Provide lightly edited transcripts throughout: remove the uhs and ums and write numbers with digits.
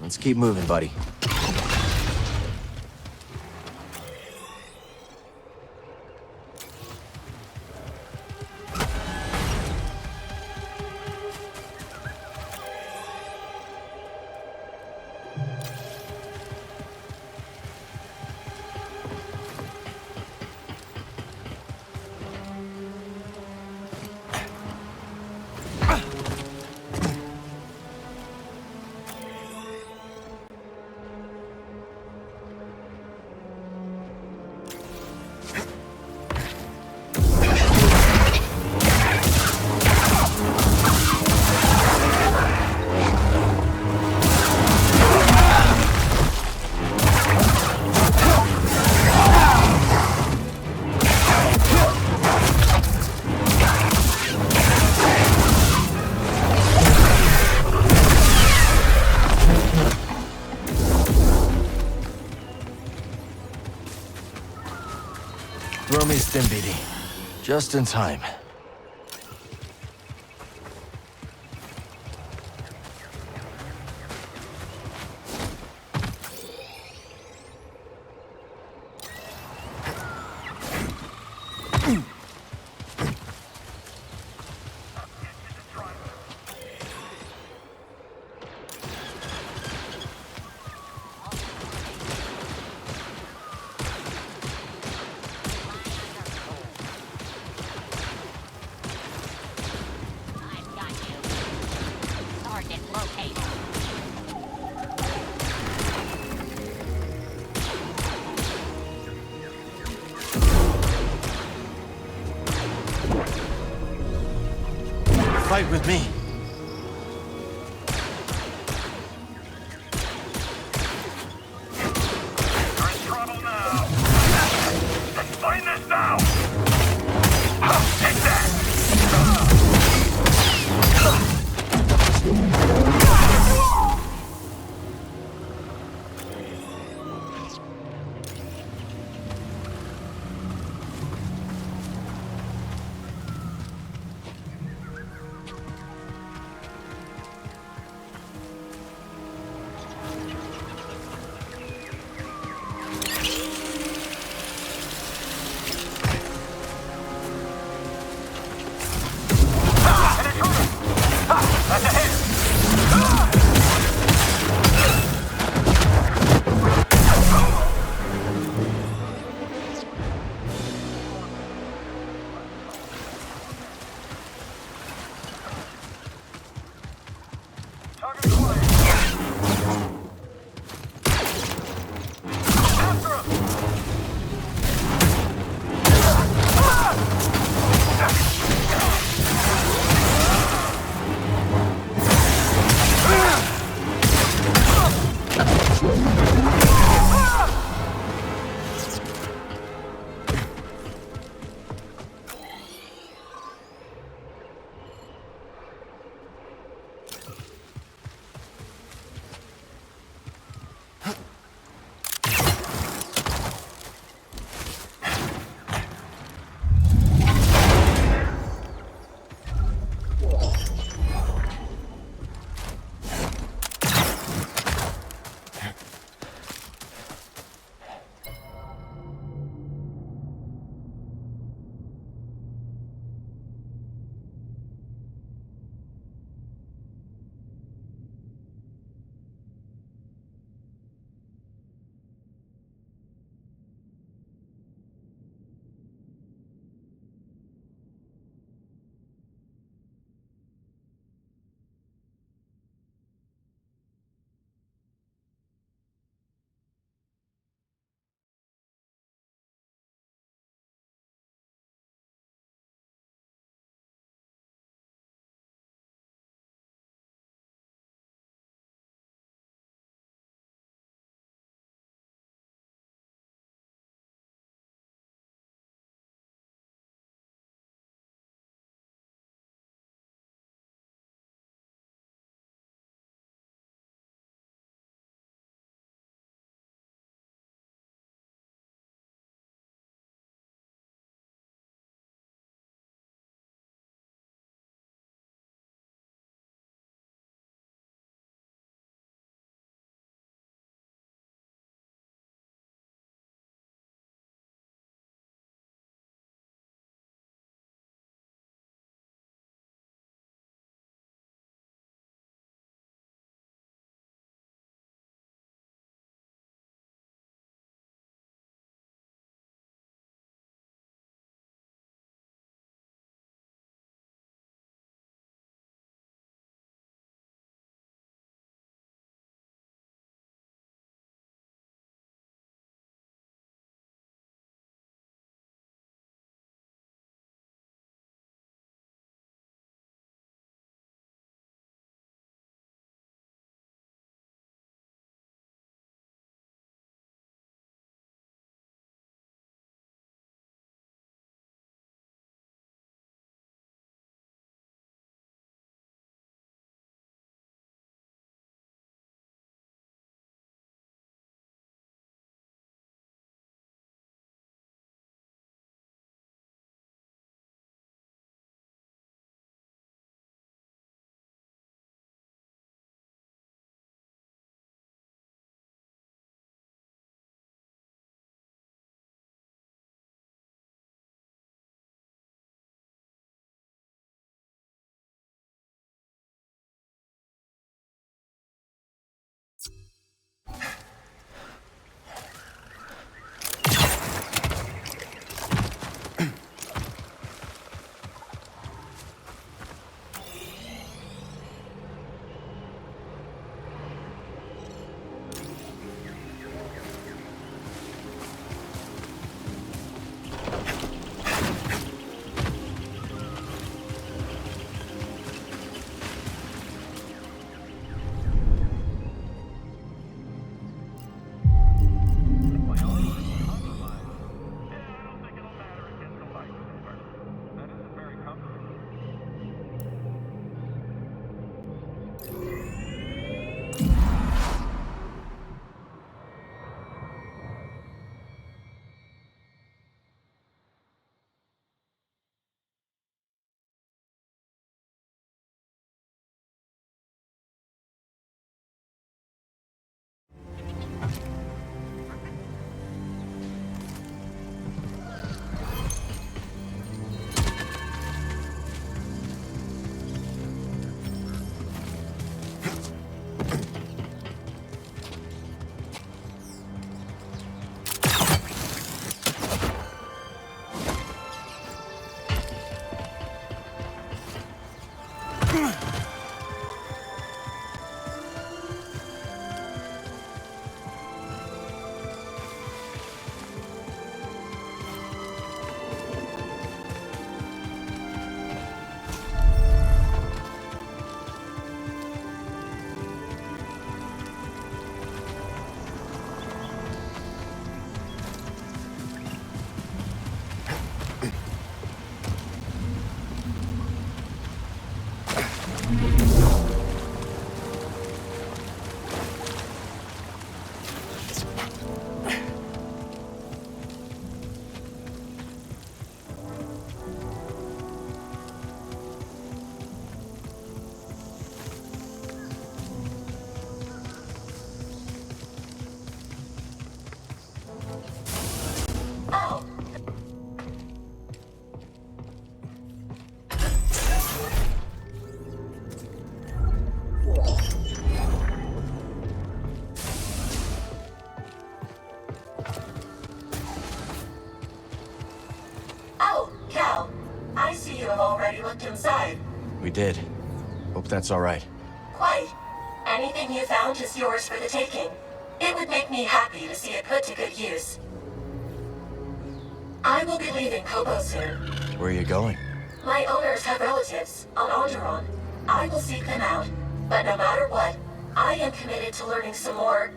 Let's keep moving, buddy. Throw me Stimbidi. Just in time. Fight with me. You're in trouble now. Explain this now. Take that. Inside. We did. Hope that's all right. Quite. Anything you found is yours for the taking. It would make me happy to see it put to good use. I will be leaving Kobo soon. Where are you going? My owners have relatives on Onderon. I will seek them out, but no matter what, I am committed to learning some more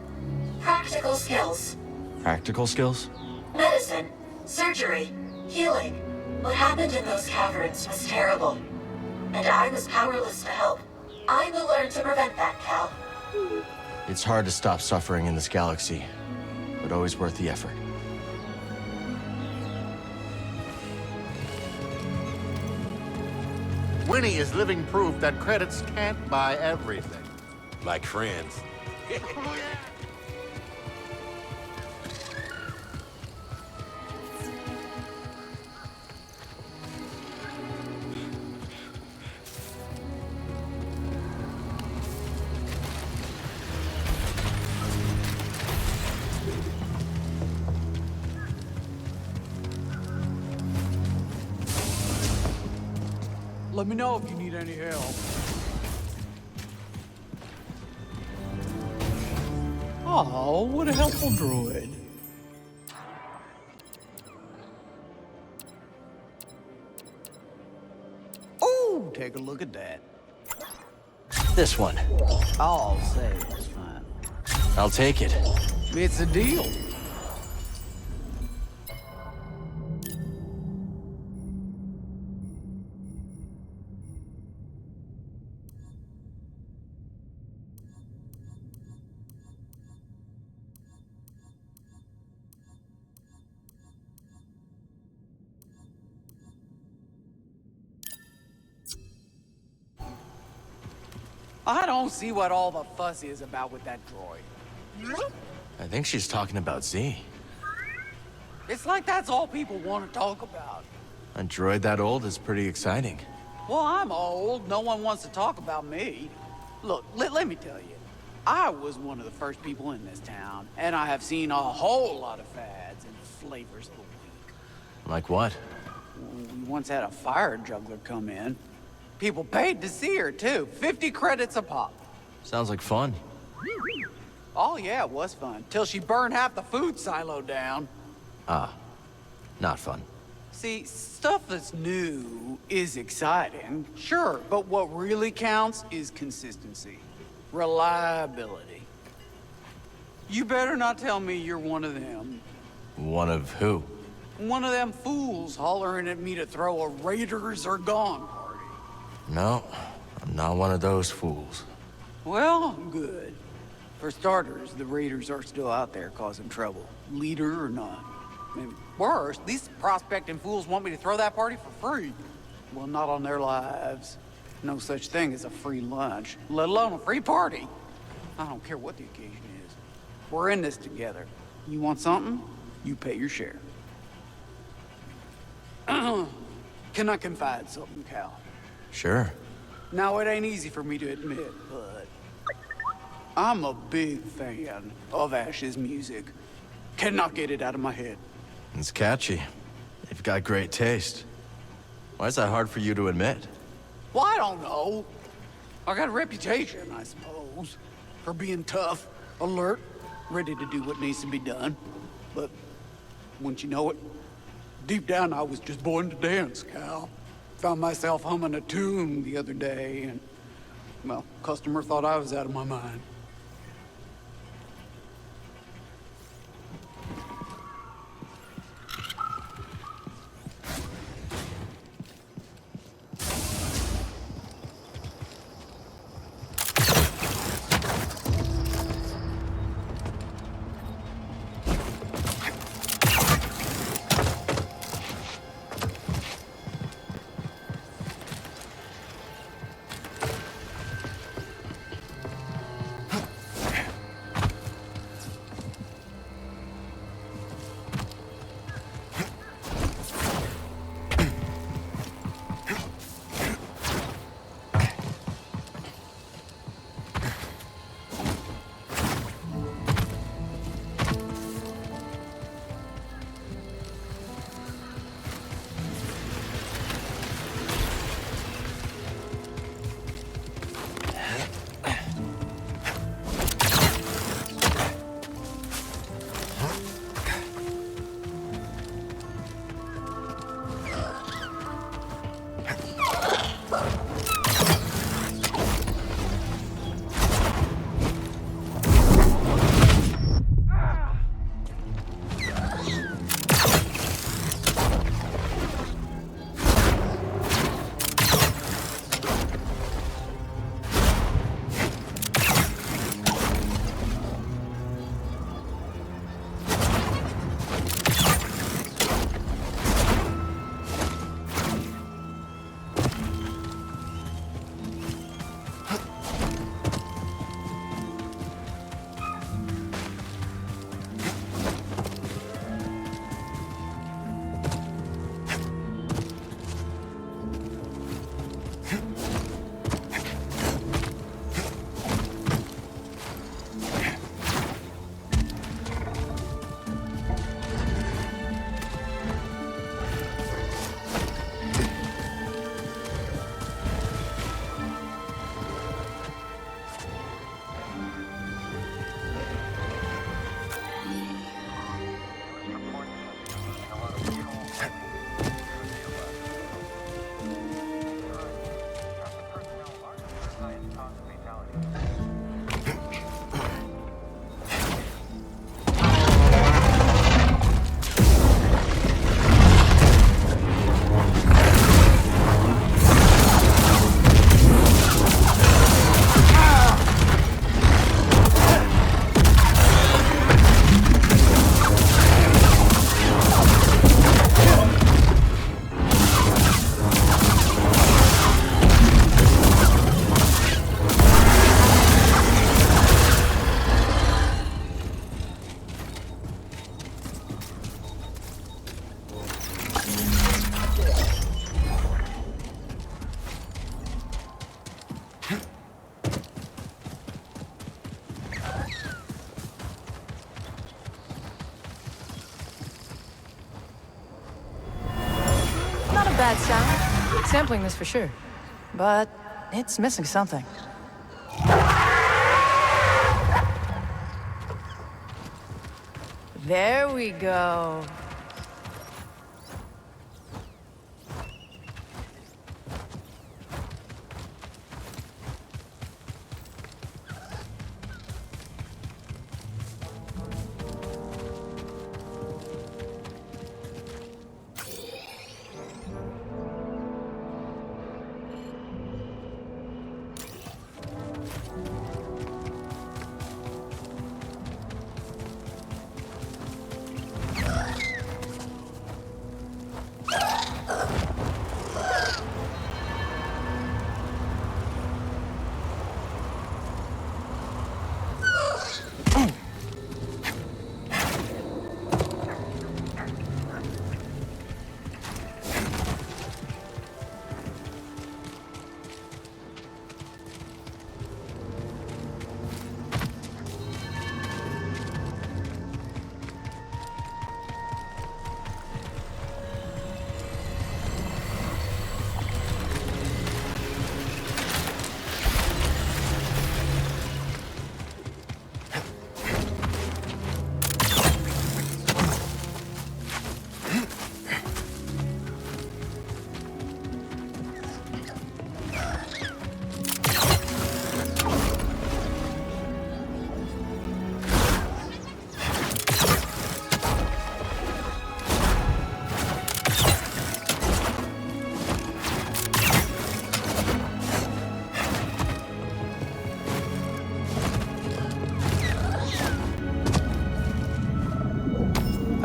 practical skills. Practical skills? Medicine, surgery, healing. What happened in those caverns was terrible, and I was powerless to help. I will learn to prevent that, Cal. It's hard to stop suffering in this galaxy, but always worth the effort. Winnie is living proof that credits can't buy everything. Like friends. Let me know if you need any help. Oh, what a helpful droid. Oh, take a look at that. This one. I'll say it's fine. I'll take it. It's a deal. I don't see what all the fuss is about with that droid. I think she's talking about Z. It's like that's all people want to talk about. A droid that old is pretty exciting. Well, I'm old. No one wants to talk about me. Look, let me tell you. I was one of the first people in this town, and I have seen a whole lot of fads and flavors of the week. Like what? We once had a fire juggler come in. People paid to see her, too. 50 credits a pop. Sounds like fun. Oh, yeah, it was fun. Till she burned half the food silo down. Ah, not fun. See, stuff that's new is exciting, sure, but what really counts is consistency. Reliability. You better not tell me you're one of them. One of who? One of them fools hollering at me to throw a Raiders Are Gone party. No, I'm not one of those fools. Well, good. For starters, the Raiders are still out there causing trouble, leader or not. And worse, these prospecting fools want me to throw that party for free. Well, not on their lives. No such thing as a free lunch, let alone a free party. I don't care what the occasion is. We're in this together. You want something? You pay your share. Can I confide something, Cal? Sure. Now, it ain't easy for me to admit, but I'm a big fan of Ash's music. Cannot get it out of my head. It's catchy. You've got great taste. Why is that hard for you to admit? Well, I don't know. I got a reputation, I suppose, for being tough, alert, ready to do what needs to be done. But, wouldn't you know it, deep down I was just born to dance, Cal. Found myself humming a tune the other day, and, well, customer thought I was out of my mind. Not a bad sound. Sampling this for sure. But it's missing something. There we go.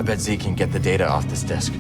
I bet Z can get the data off this disk.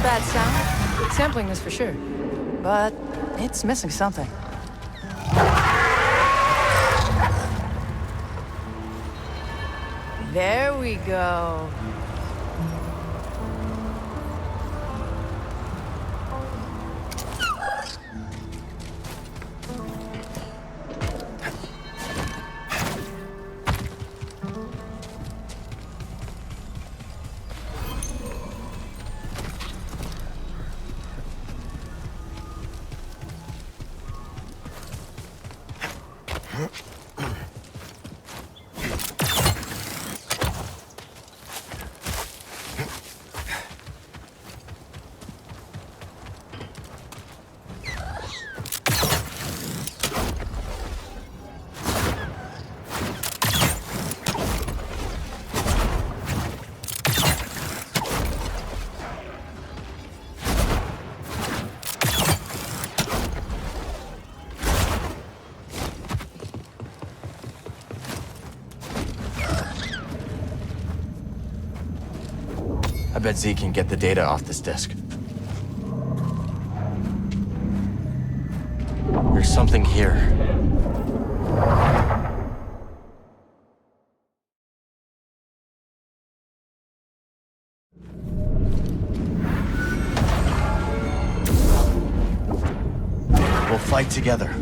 a bad sound. Sampling this for sure. But it's missing something. There we go. I bet Z can get the data off this disk. There's something here. We'll fight together.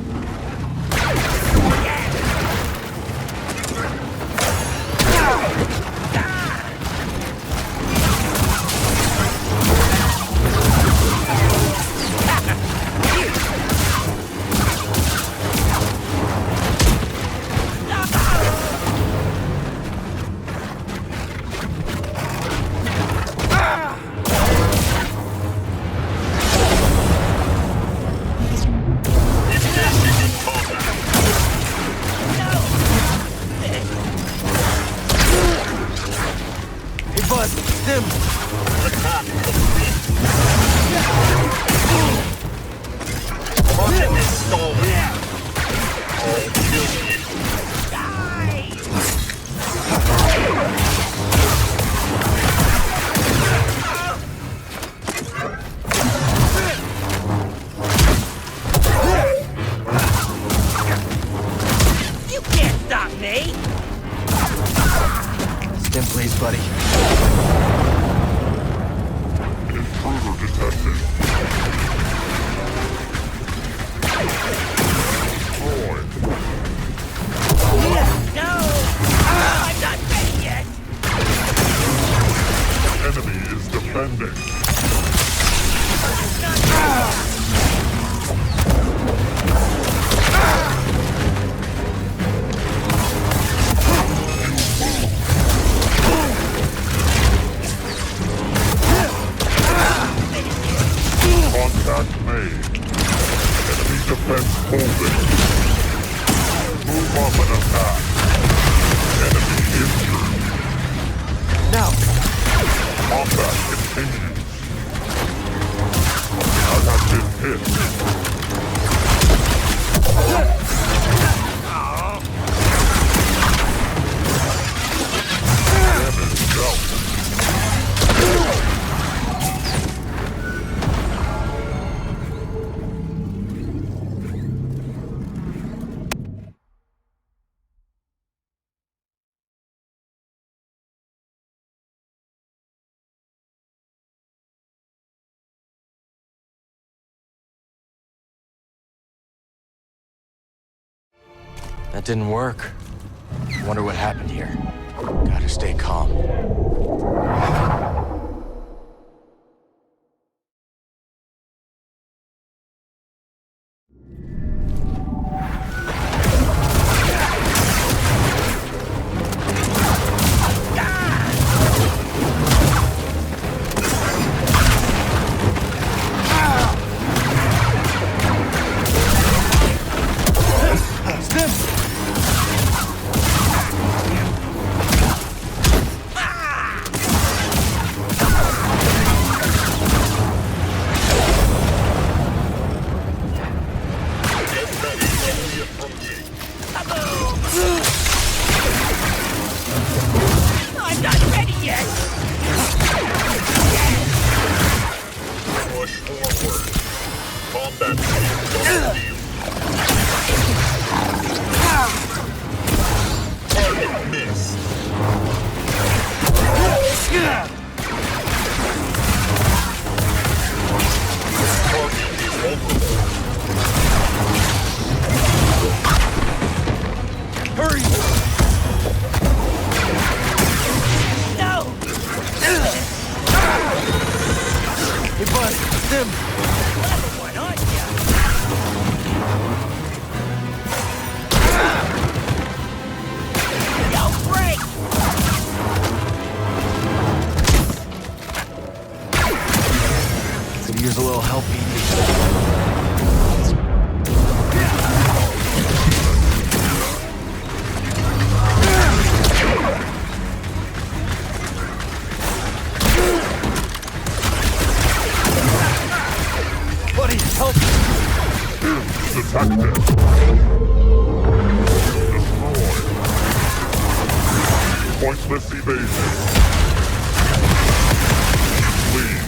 Please, buddy. Intruder detected. Destroyed. No! I'm not ready yet! Enemy is defending. Contact made. Enemy defense holding. Move up and attack. Enemy injured. Now! Combat continues. I have been hit. Damage dealt. That didn't work. Wonder what happened here. Gotta stay calm. Here's a little help, BD. Buddy, help! Detected. Destroyed. Pointless evasion. Please.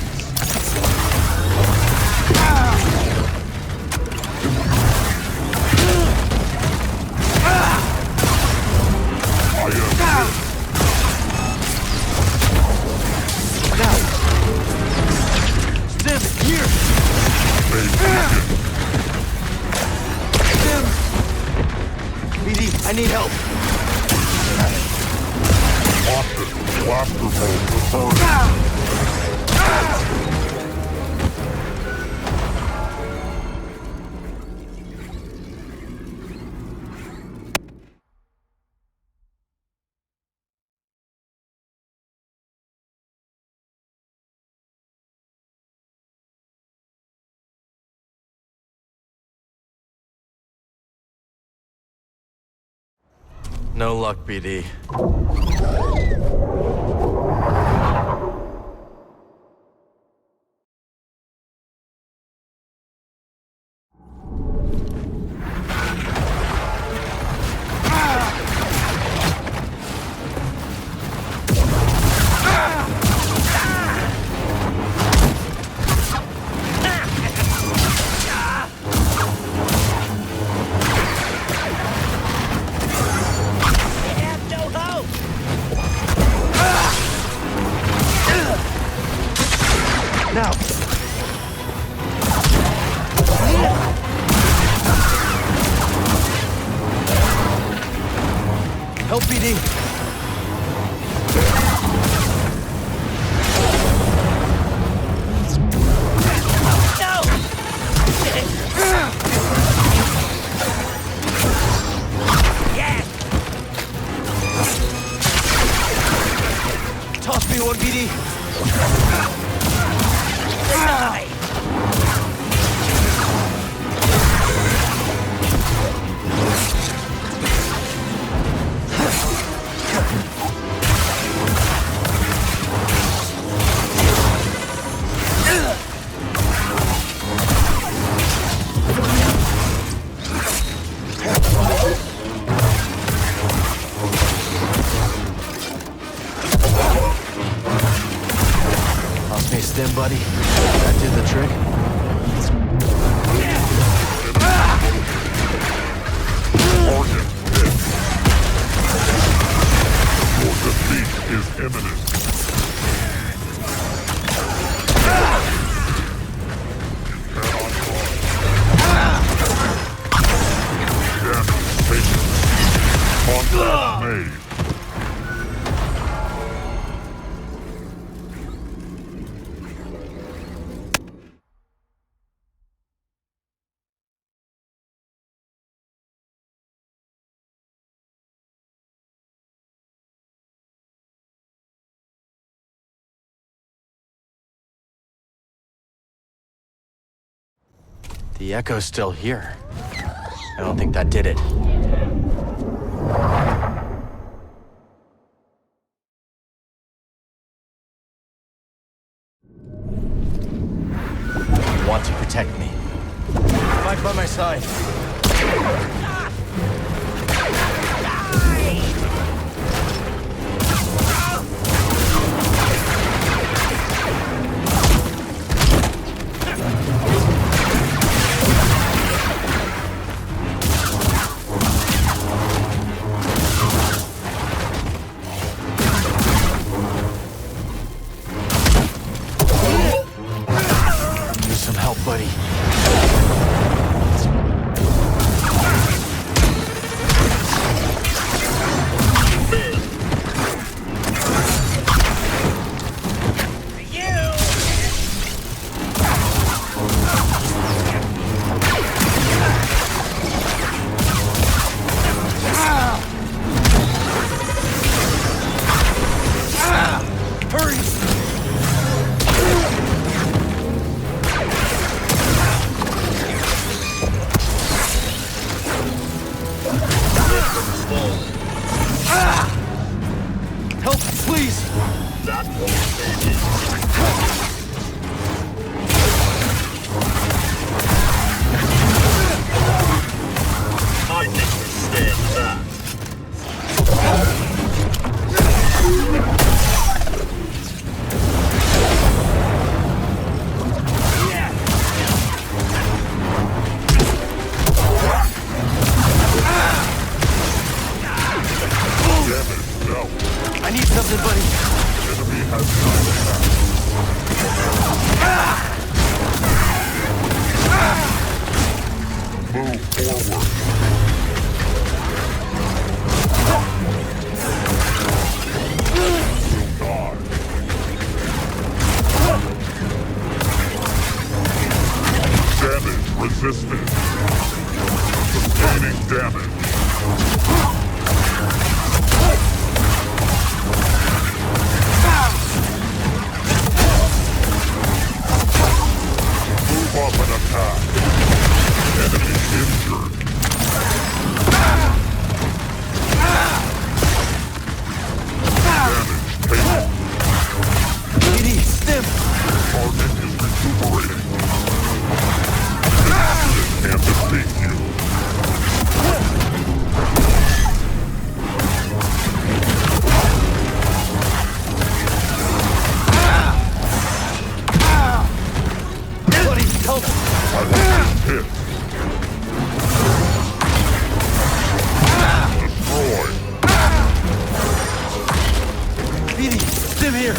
I am here. Now! Sim, here! Sim! BD, I need help! Austin, blaster bolt returning. No luck, BD. Now! Help, BD! Toss me one, BD! Toss me a stim, buddy. That did the trick. Target hit. Your defeat is imminent. Damage taken. Contact made. The echo's still here. I don't think that did it. You want to protect me. Fight by my side. Need some help, buddy. Hurry! I can stand that. Damage dealt. I need something, buddy. Enemy has 9 attacks. Move forward. Damage resisted. Sustaining damage. Move up and attack. Enemy injured. Damage taken. BD, stim! Target is recuperating. Can't defeat you. Buddy, help! I was hit. Destroyed. BD, stim here!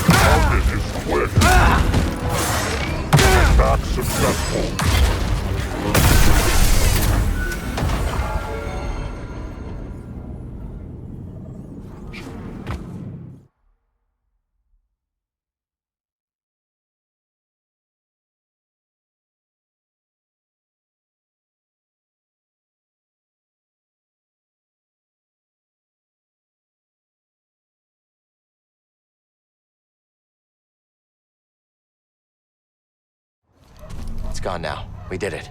Target is quick. Attack successful. It's gone now. We did it.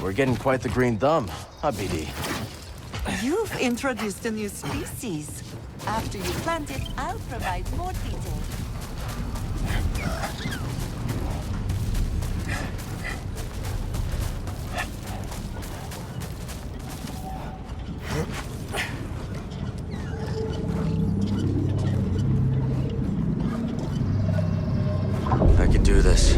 We're getting quite the green thumb, huh, BD? You've introduced a new species. After you plant it, I'll provide more details. I could do this.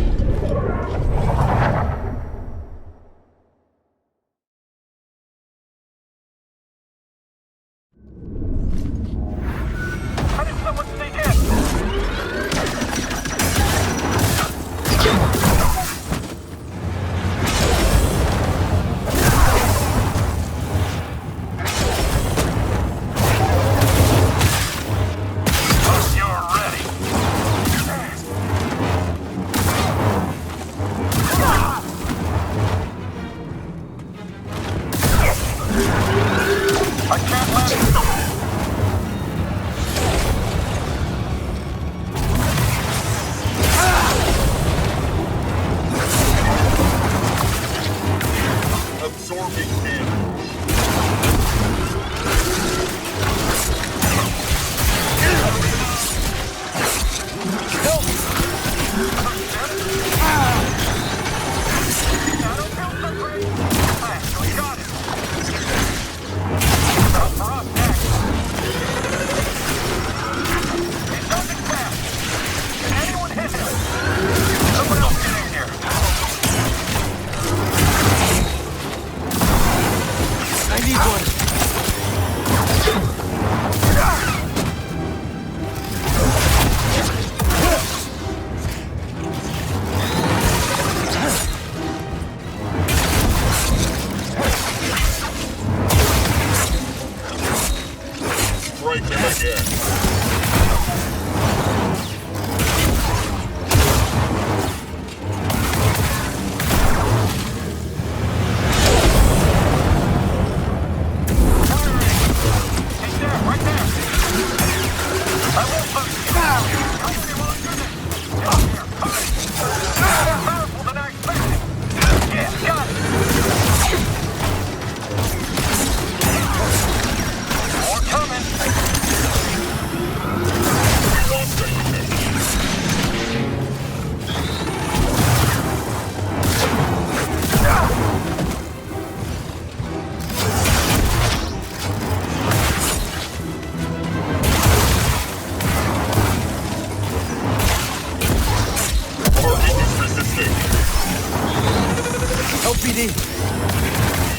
I can't let it. Absorbing damage.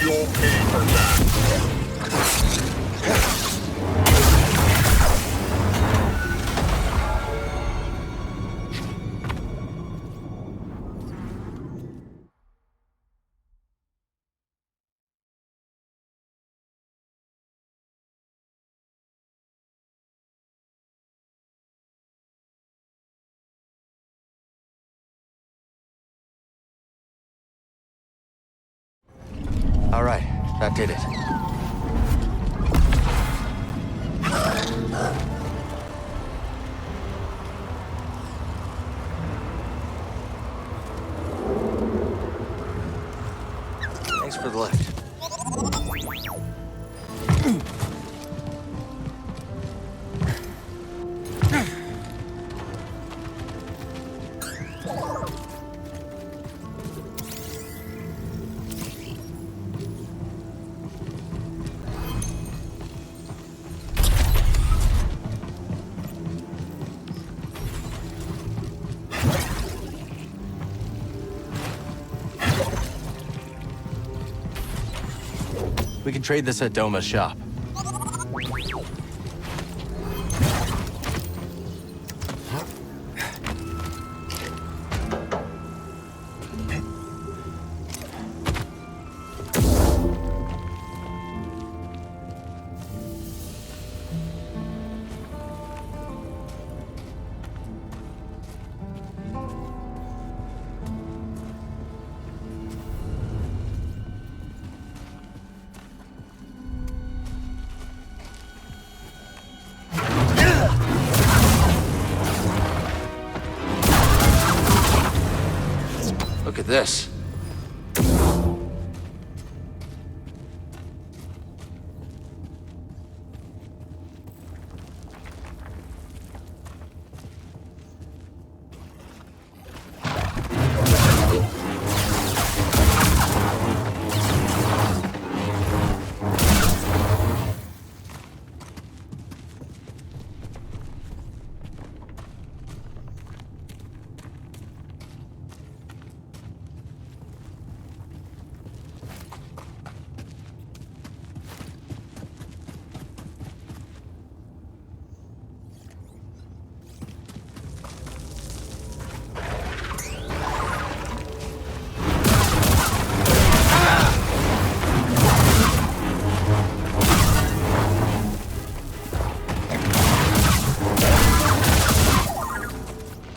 You'll pay for that. All right, that did it. Thanks for the lift. We can trade this at Doma's shop. Look at this.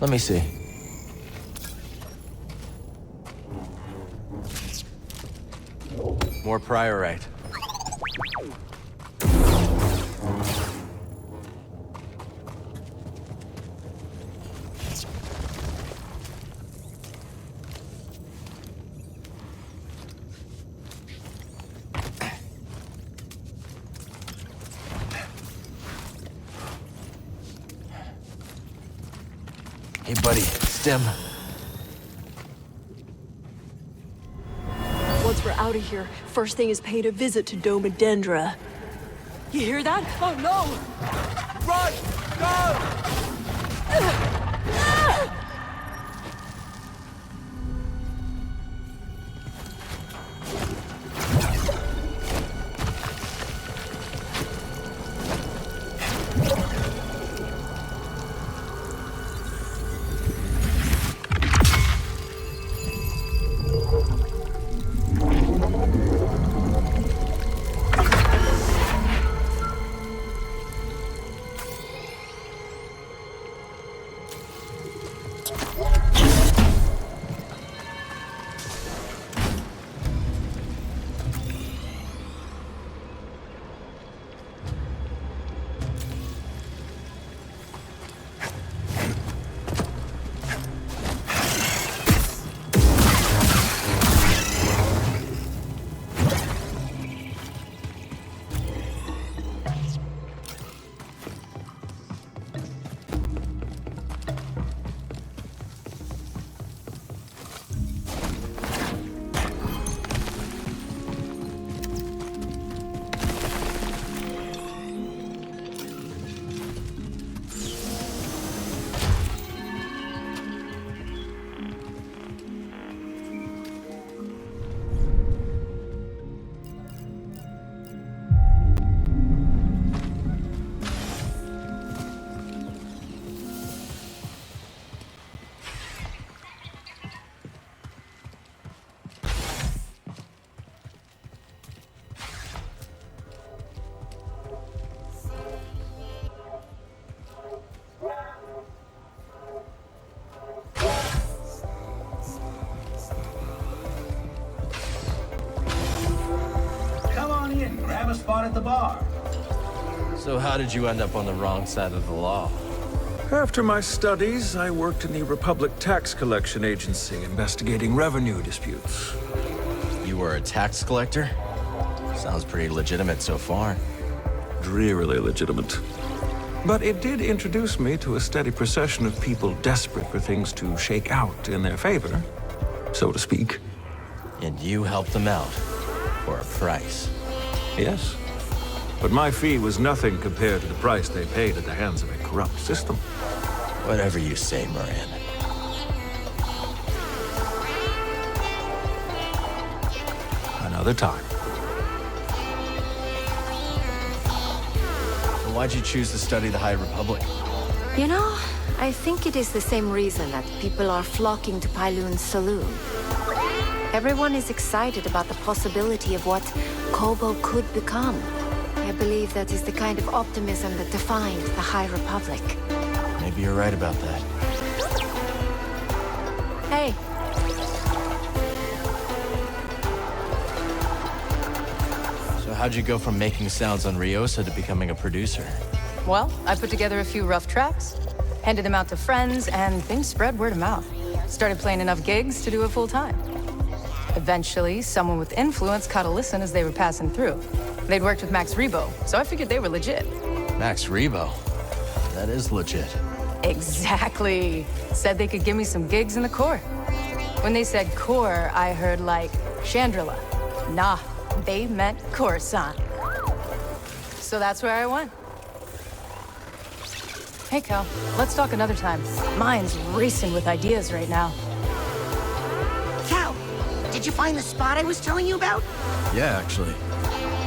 Let me see. More Priorite. Hey, buddy, Stem. Once we're out of here, first thing is paying a visit to Dome Dendra. You hear that? Oh no! Run! Go! Grab a spot at the bar. So how did you end up on the wrong side of the law? After my studies, I worked in the Republic Tax Collection Agency, investigating revenue disputes. You were a tax collector? Sounds pretty legitimate so far. Drearily legitimate. But it did introduce me to a steady procession of people desperate for things to shake out in their favor, so to speak. And you helped them out for a price. Yes. But my fee was nothing compared to the price they paid at the hands of a corrupt system. Whatever you say, Moran. Another time. So why'd you choose to study the High Republic? You know, I think it is the same reason that people are flocking to Pyloon's saloon. Everyone is excited about the possibility of what Kobo could become. I believe that is the kind of optimism that defined the High Republic. Maybe you're right about that. Hey. So how'd you go from making sounds on Ryosa to becoming a producer? Well, I put together a few rough tracks, handed them out to friends, and things spread word of mouth. Started playing enough gigs to do it full time. Eventually, someone with influence caught a listen as they were passing through. They'd worked with Max Rebo, so I figured they were legit. Max Rebo? That is legit. Exactly. Said they could give me some gigs in the core. When they said core, I heard like Chandrila. Nah, they meant Coruscant. So that's where I went. Hey, Cal, let's talk another time. Mine's racing with ideas right now. Cal, did you find the spot I was telling you about? Yeah, actually.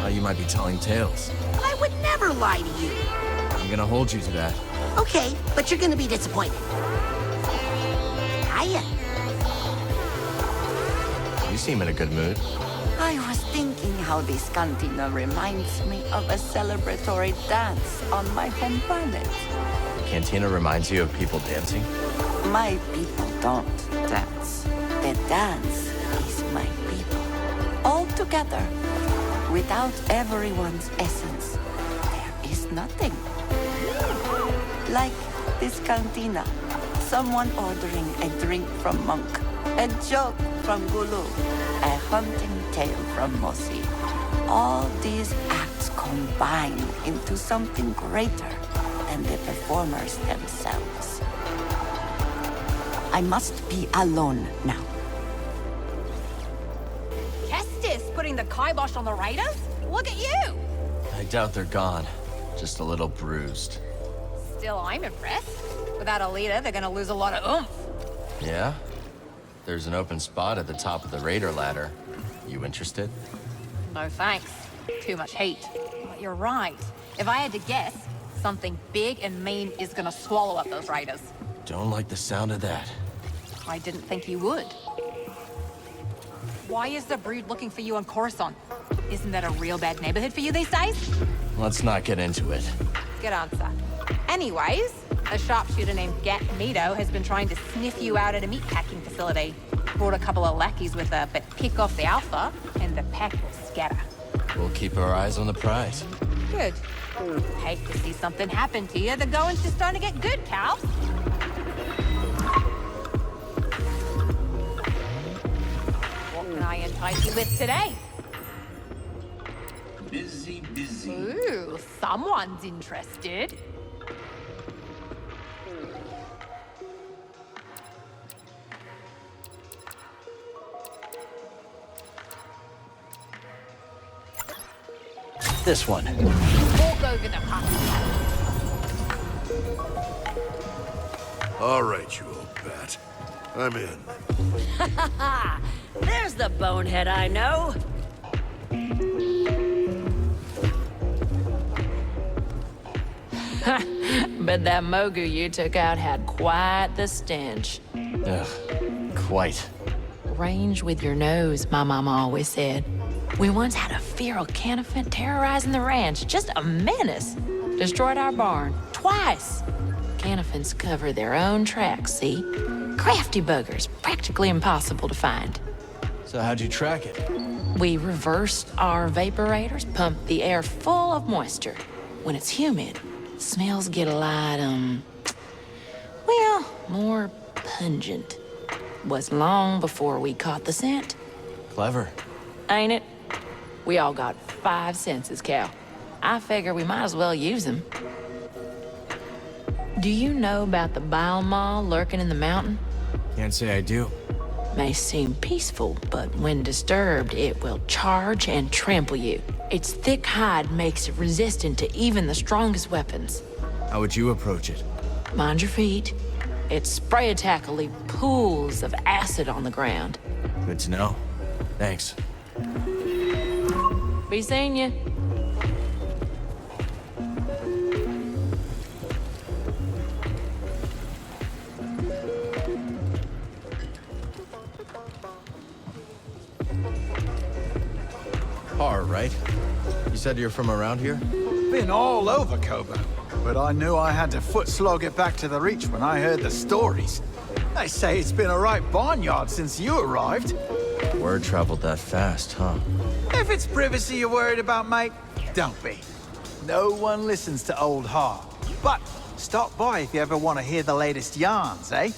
You might be telling tales. I would never lie to you. I'm gonna hold you to that. Okay, but you're gonna be disappointed. Hiya. You seem in a good mood. I was thinking how this cantina reminds me of a celebratory dance on my home planet. Cantina reminds you of people dancing? My people don't dance. The dance is my people. All together. Without everyone's essence, there is nothing. Like this cantina. Someone ordering a drink from Monk, a joke from Gulu, a hunting tale from Mosi. All these acts combine into something greater than the performers themselves. I must be alone now. Kestis putting the kibosh on the raiders? Look at you! I doubt they're gone. Just a little bruised. Still, I'm impressed. Without a leader, they're gonna lose a lot of oomph. Yeah? There's an open spot at the top of the raider ladder. You interested? No thanks. Too much heat. But you're right. If I had to guess, something big and mean is gonna swallow up those raiders. Don't like the sound of that. I didn't think you would. Why is the Brood looking for you on Coruscant? Isn't that a real bad neighborhood for you these days? Let's not get into it. Good answer. Anyways, a sharpshooter named Gat Mito has been trying to sniff you out at a meatpacking facility. Brought a couple of lackeys with her, but pick off the Alpha, and the pack will scatter. We'll keep our eyes on the prize. Good. Hate to see something happen to you. The going's just starting to get good, Cal. What can I entice you with today? Busy. Ooh, someone's interested. This one. Walk over the puppy. All right, you old bat. I'm in. There's the bonehead I know. But that Mogu you took out had quite the stench. Ugh, quite. Range with your nose, my mama always said. We once had a feral canifant terrorizing the ranch. Just a menace. Destroyed our barn. Twice. Canifants cover their own tracks, see? Crafty buggers. Practically impossible to find. So how'd you track it? We reversed our vaporators, pumped the air full of moisture. When it's humid, smells get a lot, well, more pungent. Was long before we caught the scent. Clever. Ain't it? We all got 5 senses, Cal. I figure we might as well use them. Do you know about the bile maw lurking in the mountain? Can't say I do. May seem peaceful, but when disturbed, it will charge and trample you. Its thick hide makes it resistant to even the strongest weapons. How would you approach it? Mind your feet. Its spray attack will leave pools of acid on the ground. Good to know. Thanks. Be seeing you. Par, right? You said you're from around here? Been all over Kobo, but I knew I had to foot slog it back to the Reach when I heard the stories. They say it's been a right barnyard since you arrived. Word traveled that fast, huh? If it's privacy you're worried about, mate, don't be. No one listens to old Har. But stop by if you ever want to hear the latest yarns, eh?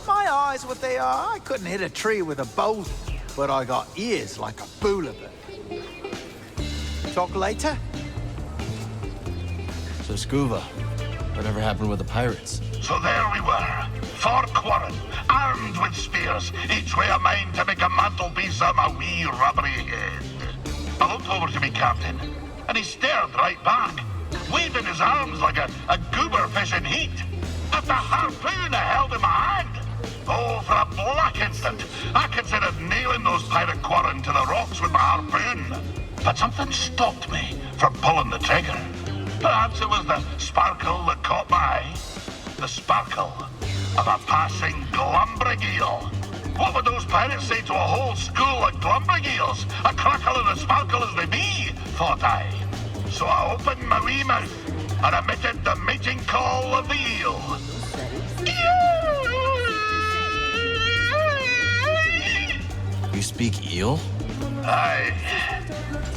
My eyes, what they are, I couldn't hit a tree with a bow, but I got ears like a boulevard. Talk later? So Scuba, whatever happened with the pirates? So there we were, 4 Quarren, armed with spears, each way a mind to make a mantelpiece of my wee rubbery head. I looked over to me captain, and he stared right back, waving his arms like a goober fish in heat. At the harpoon I held in my hand. Oh, for a black instant, I considered nailing those pirate Quarren to the rocks with my harpoon. But something stopped me from pulling the trigger. Perhaps it was the sparkle that caught my eye. The sparkle of a passing glumbrig eel. What would those pirates say to a whole school of glumbrig eels? A crackle and a sparkle as they be, thought I. So I opened my wee mouth and emitted the mating call of the eel. You speak eel? Aye,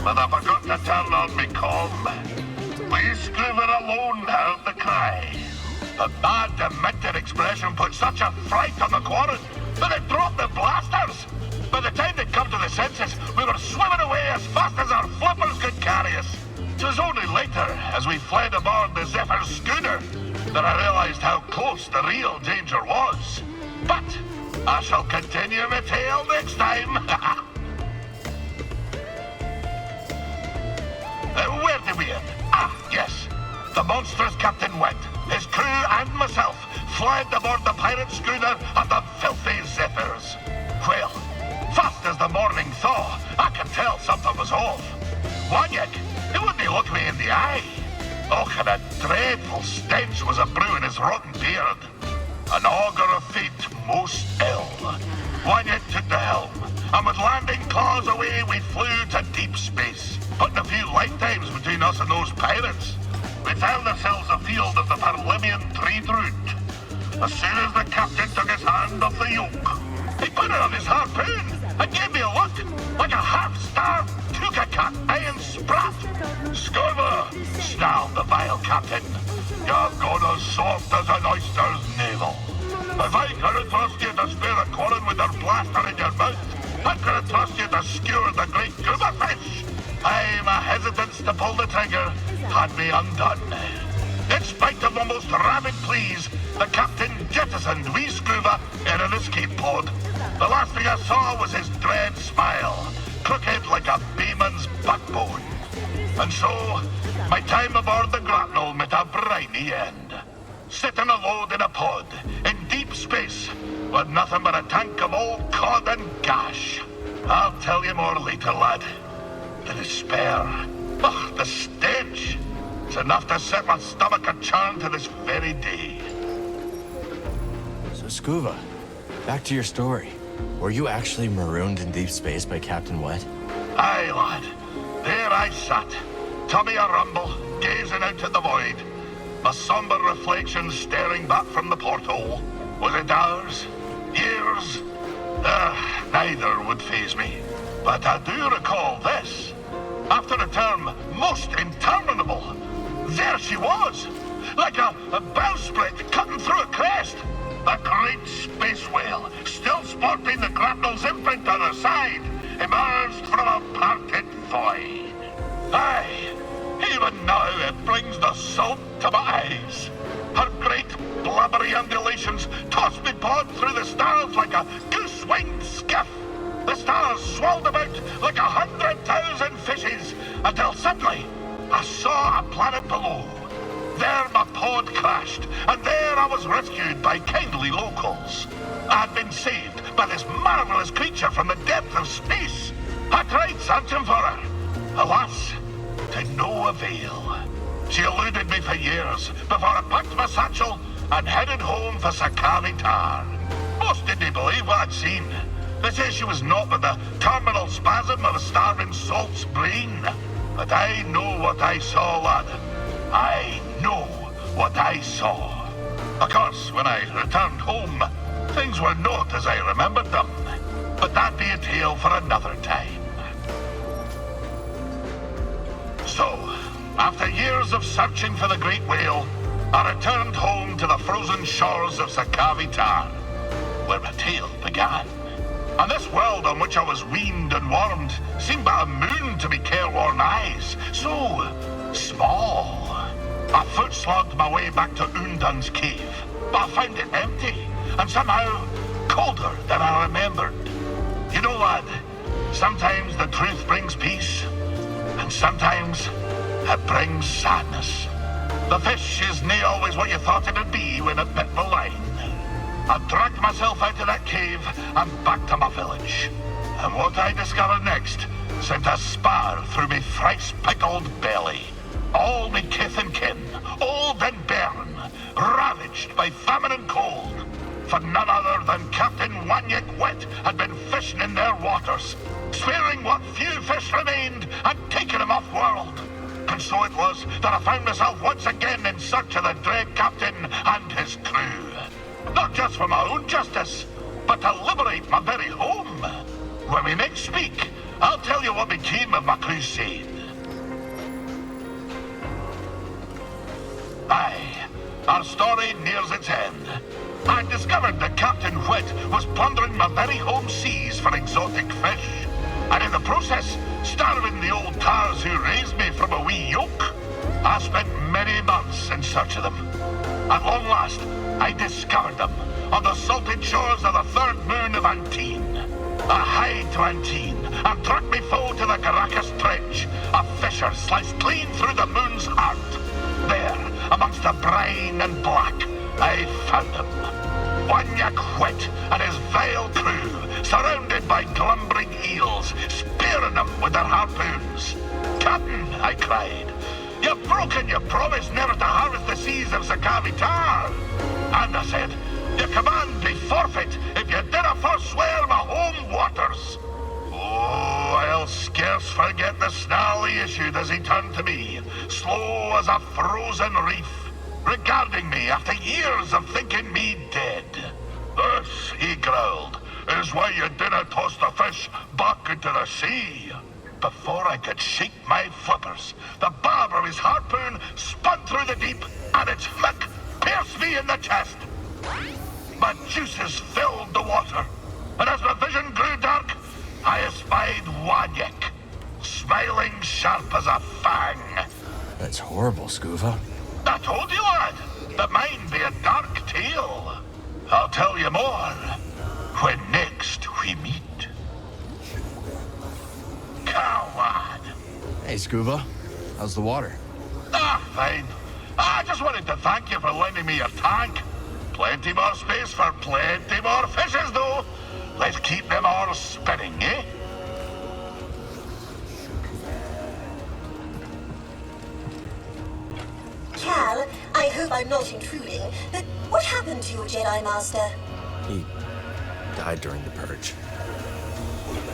but I forgot to turn on me comm. We Scuba alone heard the cry. The bad, demented expression put such a fright on the Quarren that they dropped the blasters. By the time they'd come to the senses, we were swimming away as fast as our flippers could carry us. It was only later, as we fled aboard the Zephyr's schooner, that I realized how close the real danger was. But I shall continue my tale next time. Where did we end? Ah, yes. The monstrous Captain went. His crew and myself fled aboard the pirate schooner at the filthy Zephyrs. Well, fast as the morning thaw, I could tell something was off. Wanyik, he wouldn't look me in the eye. Oh, and a dreadful stench was a brewing his rotten beard. An augur of fate most ill. Wanyik took the helm, and with landing claws away, we flew to deep space, putting a few lifetimes between us and those pirates. We found ourselves afield of the Parlimean trade route. As soon as the captain took his hand off the yoke, he put it on his harpoon and gave me a look like a half-starved Tuka-cat iron sprat. Scorver, snarled the vile captain. You're gone as soft as an oyster's navel. If I could trust you to spear a quarren with your blaster in your mouth, I could trust you to skewer the great gubba fish. Aye, my hesitance to pull the trigger had me undone. In spite of my most rabid pleas, the captain jettisoned wee Scuba in an escape pod. The last thing I saw was his dread smile, crooked like a beeman's backbone. And so, my time aboard the grapnel met a briny end. Sitting alone in a pod, in deep space, with nothing but a tank of old cod and gash. I'll tell you more later, lad. The despair, ugh, the stench. It's enough to set my stomach a churn to this very day. So, Scuba, back to your story. Were you actually marooned in deep space by Captain Wet? Aye, lad. There I sat, tummy a-rumble, gazing out at the void. My somber reflection staring back from the porthole. Was it hours? Years? Neither would faze me. But I do recall this. After a term most interminable, there she was, like a bowsprit cutting through a crest. A great space whale, still sporting the grapnel's imprint on her side, emerged from a parted void. Aye, even now it brings the salt to my eyes. Her great blubbery undulations tossed me pod through the stars like a goose-winged skiff. The stars swirled about like 100,000 fishes until suddenly I saw a planet below. There my pod crashed, and there I was rescued by kindly locals. I had been saved by this marvelous creature from the depth of space. I tried searching for her. Alas, to no avail. She eluded me for years before I packed my satchel and headed home for Sakavi Tar. Most didn't believe what I'd seen. They say she was not but the terminal spasm of a starving salt's brain. But I know what I saw, lad. I know what I saw. Of course, when I returned home, things were not as I remembered them. But that'd be a tale for another time. So, after years of searching for the great whale, I returned home to the frozen shores of Sakavi Tar, where my tale began. And this world on which I was weaned and warmed seemed but a moon to me careworn eyes. So small. I foot-slogged my way back to Undun's cave, but I found it empty, and somehow colder than I remembered. You know, lad, sometimes the truth brings peace, and sometimes it brings sadness. The fish is nae always what you thought it'd be when it bit the line. I dragged myself out of that cave and back to my village. And what I discovered next sent a spar through me thrice-pickled belly. All me kith and kin, old and bairn, ravaged by famine and cold. For none other than Captain Wanyik Wet had been fishing in their waters, sparing what few fish remained and taking them off-world. And so it was that I found myself once again in search of the dread captain and his crew. Not just for my own justice, but to liberate my very home. When we next speak, I'll tell you what became of my crusade. Aye, our story nears its end. I discovered that Captain Wet was plundering my very home seas for exotic fish, and in the process, starving the old tars who raised me from a wee yoke. I spent many months in search of them. At long last, I discovered them on the salted shores of the third moon of Antine. I hied to Antine and trucked me foe to the Caracas Trench, a fissure sliced clean through the moon's heart. There, amongst the brine and black, I found him. Wanyak and his vile crew, surrounded by glumbering eels, spearing them with their harpoons. "Captain," I cried, "you've broken your promise never to harvest the seas of Tar." And I said, "Your command be forfeit if you dinna forswear my home waters." Oh, I'll scarce forget the snarl he issued as he turned to me, slow as a frozen reef, regarding me after years of thinking me dead. "This," he growled, "is why you dinna toss the fish back into the sea." Before I could shake my flippers, the barb of his harpoon spun through the deep, and its hook pierced me in the chest. My juices filled the water, and as my vision grew dark, I espied Wanyek, smiling sharp as a fang. That's horrible, Scuva. I told you, lad, that mine be a dark tale. I'll tell you more when next we meet. Coward. Hey, Scuba. How's the water? Fine. I just wanted to thank you for lending me your tank. Plenty more space for plenty more fishes, though. Let's keep them all spinning, eh? Cal, I hope I'm not intruding, but what happened to your Jedi Master? He died during the Purge.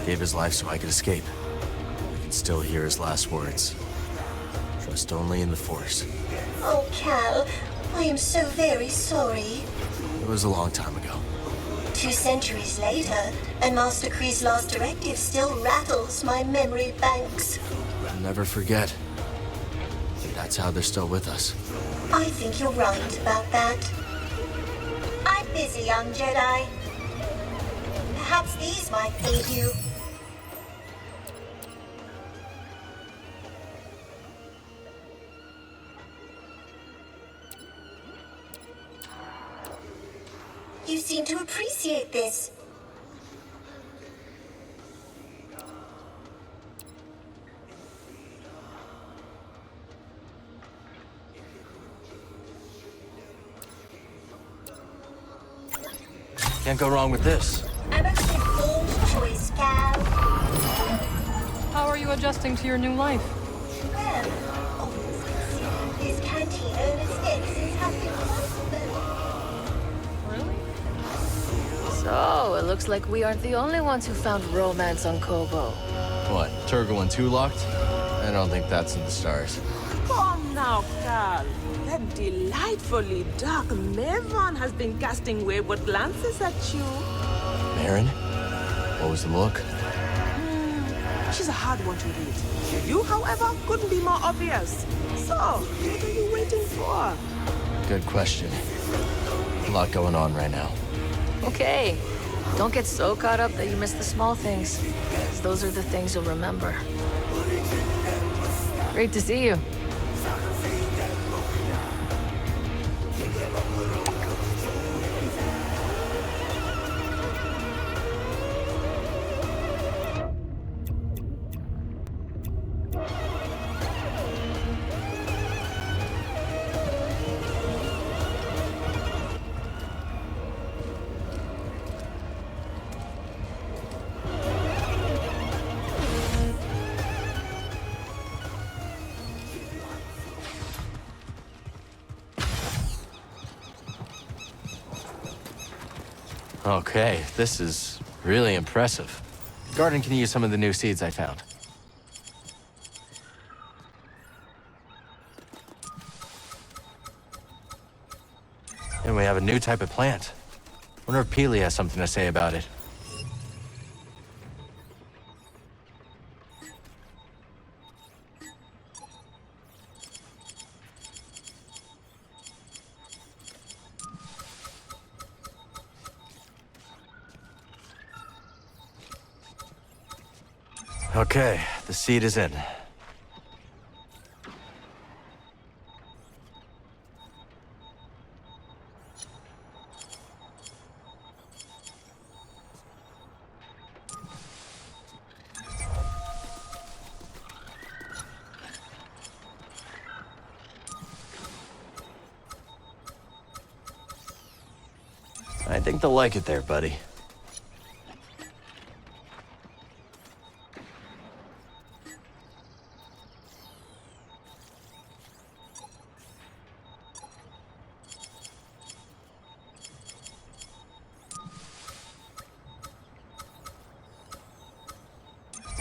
Gave his life so I could escape. I can still hear his last words. Trust only in the Force. Oh, Cal, I am so very sorry. It was a long time ago. 2 centuries later, and Master Kree's last directive still rattles my memory banks. I'll never forget. That's how they're still with us. I think you're right about that. I'm busy, young Jedi. Perhaps these might aid you. You seem to appreciate this. Can't go wrong with this. I'm a informed choice, Cal. How are you adjusting to your new life? Well, this cantina and its have been So, it looks like we aren't the only ones who found romance on Kobo. What, Purrgil and 2 locked? I don't think that's in the stars. Come now, Cal. That delightfully dark Maven has been casting wayward glances at you. Marin? What was the look? She's a hard one to read. You, however, couldn't be more obvious. So, what are you waiting for? Good question. A lot going on right now. Okay. Don't get so caught up that you miss the small things. 'Cause those are the things you'll remember. Great to see you. Okay, this is really impressive. Garden can use some of the new seeds I found. And we have a new type of plant. Wonder if Peely has something to say about it. Okay, the seed is in. I think they'll like it there, buddy.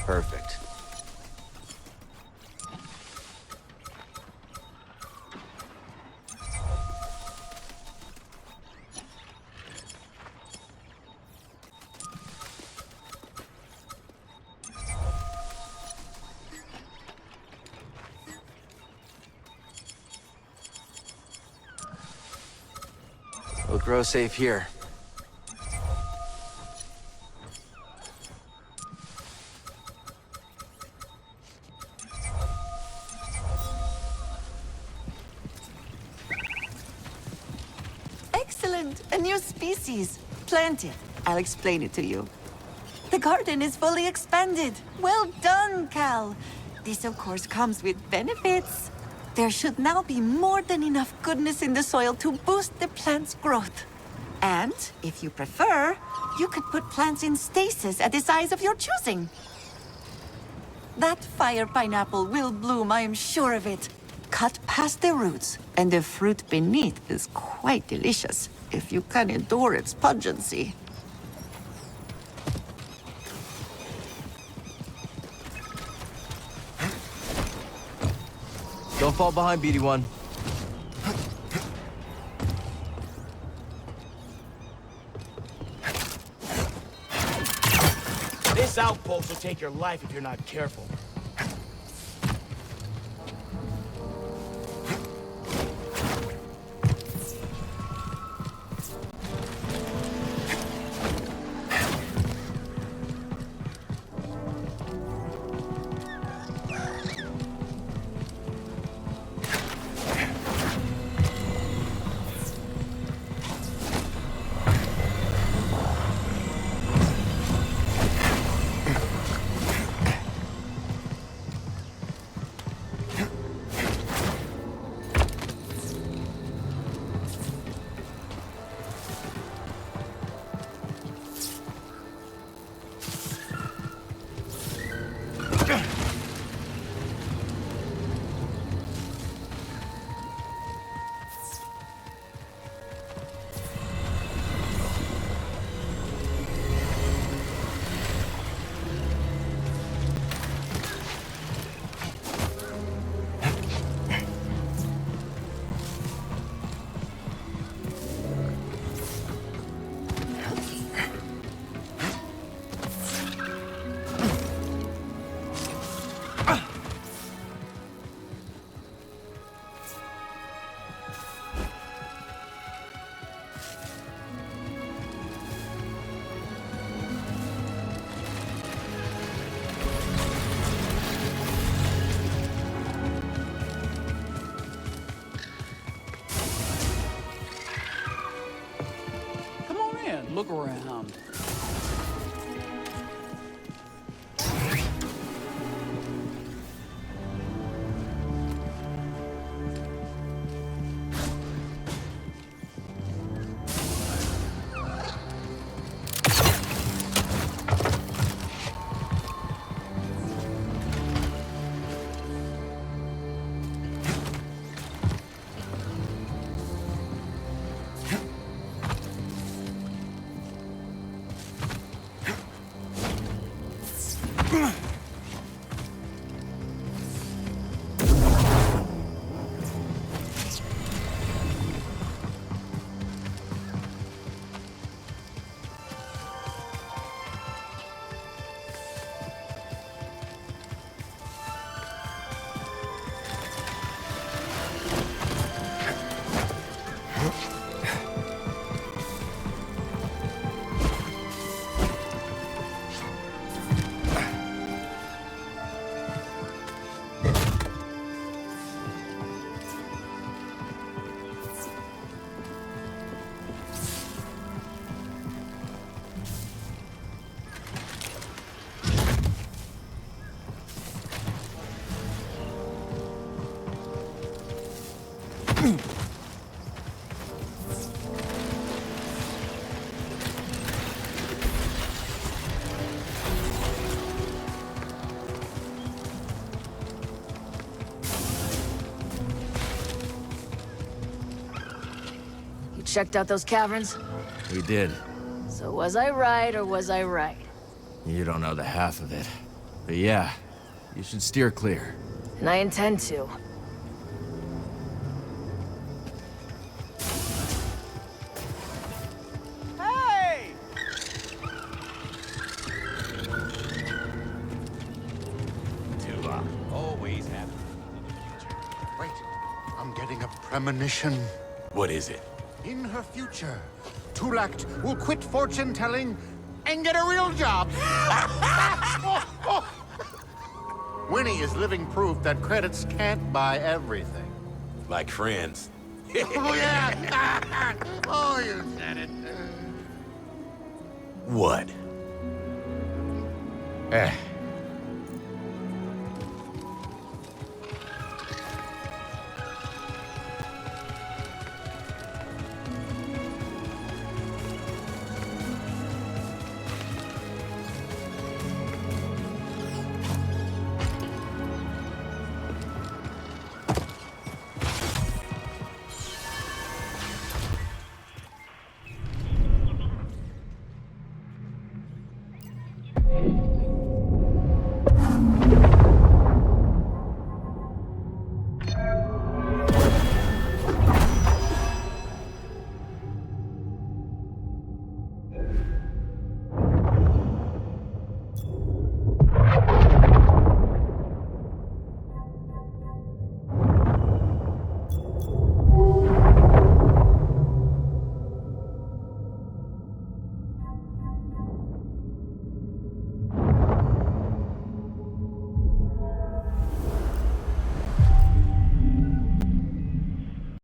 Perfect. We'll grow safe here. Excellent! A new species. Plant it. I'll explain it to you. The garden is fully expanded. Well done, Cal. This, of course, comes with benefits. There should now be more than enough goodness in the soil to boost the plant's growth. And, if you prefer, you could put plants in stasis at the size of your choosing. That fire pineapple will bloom, I am sure of it. Cut past the roots, and the fruit beneath is quite delicious, if you can endure its pungency. Don't fall behind, BD1. This outpost will take your life if you're not careful. Look around. checked out those caverns? We did. So was I right or was I right? You don't know the half of it. But yeah, you should steer clear. And I intend to. Hey! To always have. Wait, I'm getting a premonition. What is it? In her future, Tulakt will quit fortune-telling and get a real job. Winnie is living proof that credits can't buy everything. Like friends. Oh, yeah! Oh, you said it. What? Eh,